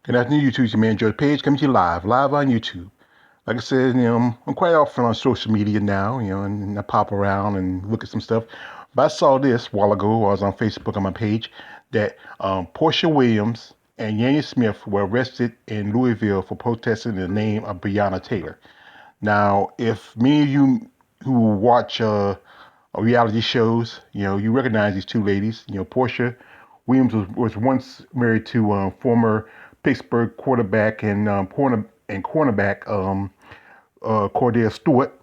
Good afternoon, YouTube. It's your man, George Page, coming to you live on YouTube. Like I said, I'm quite often on social media now, and I pop around and look at some stuff. But I saw this a while ago while I was on Facebook on my page that Porsha Williams and Yandy Smith were arrested in Louisville for protesting in the name of Breonna Taylor. Now, if many of you who watch reality shows, you recognize these two ladies. Porsha Williams was once married to former Pittsburgh quarterback and cornerback Cordell Stewart.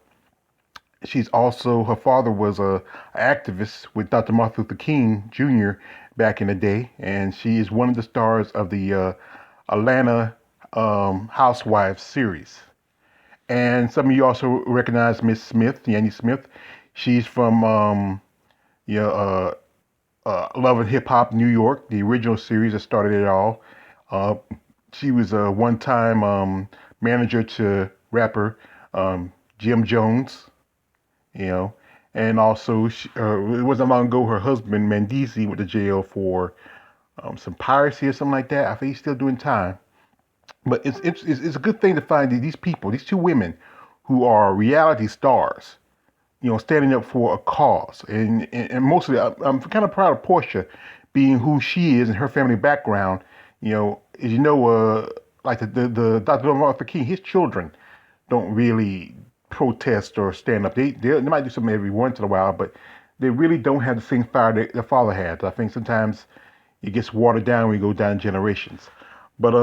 She's also her father was a activist with Dr. Martin Luther King Jr. back in the day, and she is one of the stars of the Atlanta Housewives series. And some of you also recognize Miss Smith, Yandy Smith. She's from yeah, Love and Hip Hop New York, the original series that started it all. Uh, she was a one-time manager to rapper Jim Jones, you know, and also it wasn't long ago her husband Mendizi went to jail for some piracy or something like that. I think he's still doing time. But it's a good thing to find these people, these two women, who are reality stars, standing up for a cause. And mostly, I'm kind of proud of Porsha being who she is and her family background. As you know, like the Dr. Martin Luther King, his children don't really protest or stand up. They might do something every once in a while, but they really don't have the same fire that their father had. I think sometimes it gets watered down when you go down generations. But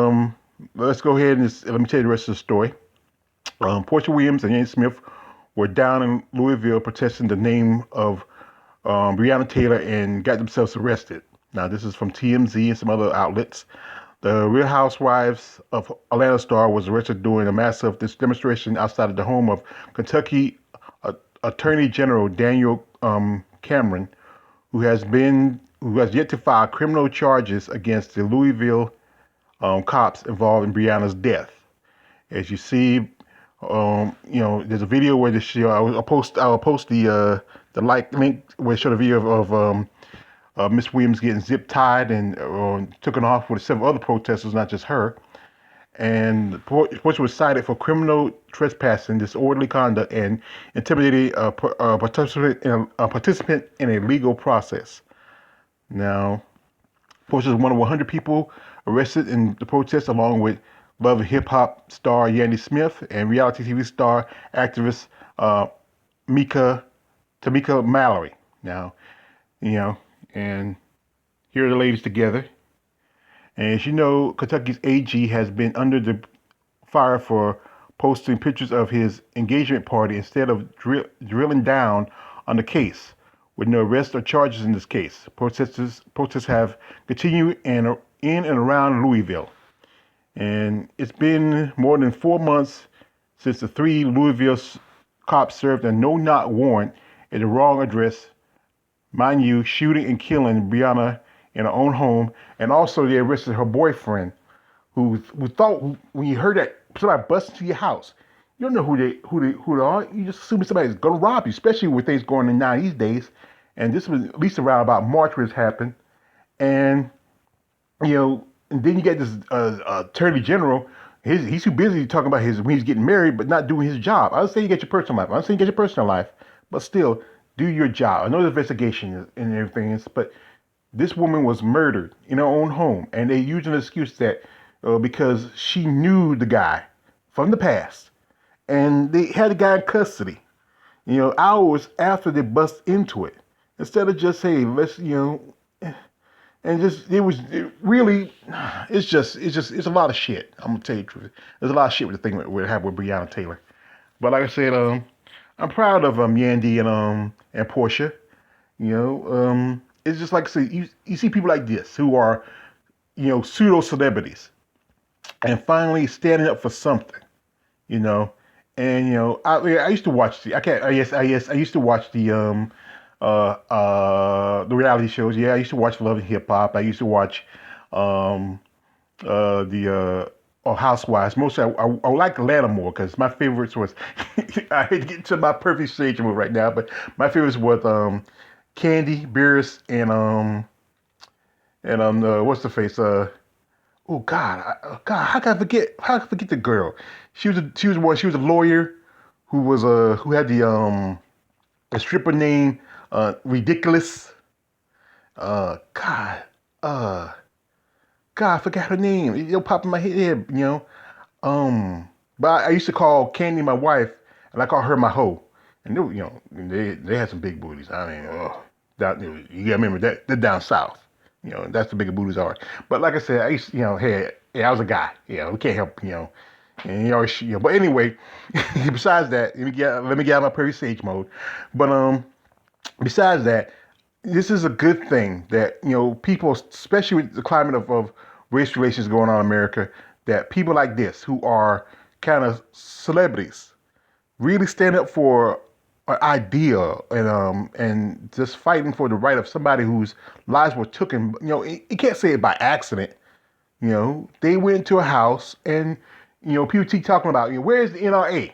let's go ahead and let me tell you the rest of the story. Porsha Williams and Yandy Smith were down in Louisville protesting the name of Breonna Taylor and got themselves arrested. Now, this is from TMZ and some other outlets. The Real Housewives of Atlanta star was arrested during a massive demonstration outside of the home of Kentucky Attorney General Daniel Cameron, who has yet to file criminal charges against the Louisville cops involved in Breonna's death. As you see, there's a video where I'll post the link where it showed a video of Miss Williams getting zip tied and taken off with several other protesters, not just her. And Porsha was cited for criminal trespassing, disorderly conduct, and intimidating a participant in a legal process. Now, Porsha is one of 100 people arrested in the protest, along with Love and Hip Hop star Yandy Smith and reality TV star activist Mika Tamika Mallory. Now, and here are the ladies together. And as you know, Kentucky's AG has been under the fire for posting pictures of his engagement party instead of drilling down on the case, with no arrests or charges in this case. Protests have continued in and around Louisville. And it's been more than 4 months since the three Louisville cops served a no-knock warrant at the wrong address, mind you, shooting and killing Breonna in her own home. And also they arrested her boyfriend, who thought when you heard that somebody bust into your house, you don't know who they are. You just assume somebody's gonna rob you, especially with things going on now these days. And this was at least around about March when this happened. And and then you get this attorney general. He's too busy talking about when he's getting married, but not doing his job. I don't say you get your personal life. I don't say you get your personal life, but still do your job. I know the investigation and everything is, but this woman was murdered in her own home, and they used an excuse that because she knew the guy from the past, and they had the guy in custody. Hours after they bust into it, instead of just hey, let's and just really it's a lot of shit. I'm gonna tell you the truth. There's a lot of shit with the thing we have with Breonna Taylor. But like I said, I'm proud of Yandy and Porsha. It's just like I say, you see people like this who are pseudo celebrities and finally standing up for something. You know, and I used to watch the I can't I guess I used to watch the reality shows. Yeah, I used to watch Love and Hip Hop. I used to watch the Housewives. Mostly, I like Atlanta more because my favorites was. I hate to get to my perfect stage move right now, but my favorites was Candy, Beerus, and what's the face? Oh God, God, how can I forget? How can I forget the girl? She was a lawyer who had the stripper name Ridiculous. God, uh, God, I forgot her name. It'll pop in my head, you know. But I used to call Candy my wife, and I call her my hoe. And they had some big booties. I mean, you gotta remember that they're down south. That's the bigger booties are. But like I said, I used, hey, I was a guy. We can't help, And but anyway, besides that, let me get out of my Perry Sage mode. But besides that, this is a good thing that people, especially with the climate of race relations going on in America, that people like this who are kind of celebrities really stand up for an idea and just fighting for the right of somebody whose lives were taken. You can't say it by accident. They went into a house and people keep talking about where's the NRA?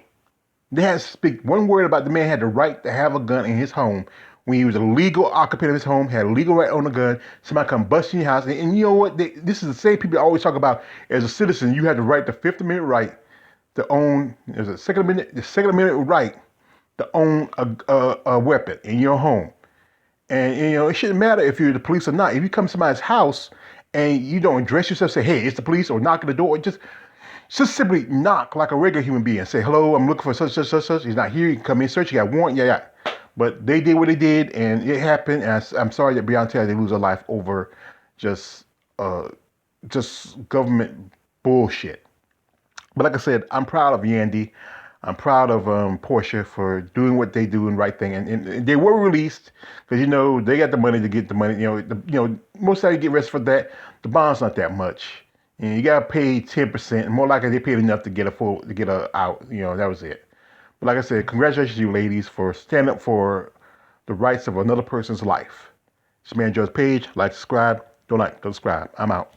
They had to speak one word about the man had the right to have a gun in his home when he was a legal occupant of his home, had a legal right on a gun. Somebody come bust in your house, and you know what? This is the same people that always talk about as a citizen. You have the right, the Fifth Amendment right to own. There's a the Second Amendment right to own a weapon in your home. And it shouldn't matter if you're the police or not. If you come to somebody's house and you don't address yourself, say, "Hey, it's the police," or knock at the door, just simply knock like a regular human being and say, "Hello, I'm looking for such, such, such, such. He's not here. You can come in, search. You got a warrant." Yeah, yeah. But they did what they did, and it happened. And I'm sorry that Breonna Taylor, they lose her life over just uh, just government bullshit. But like I said, I'm proud of Yandy. I'm proud of Porsha for doing what they do and right thing. And they were released because they got the money to get the money. Most time you get arrested for that. The bond's not that much. And you got to pay 10%. More likely they paid enough to get a out. That was it. But like I said, congratulations, you ladies, for standing up for the rights of another person's life. It's man George Page. Like, subscribe. Don't subscribe. I'm out.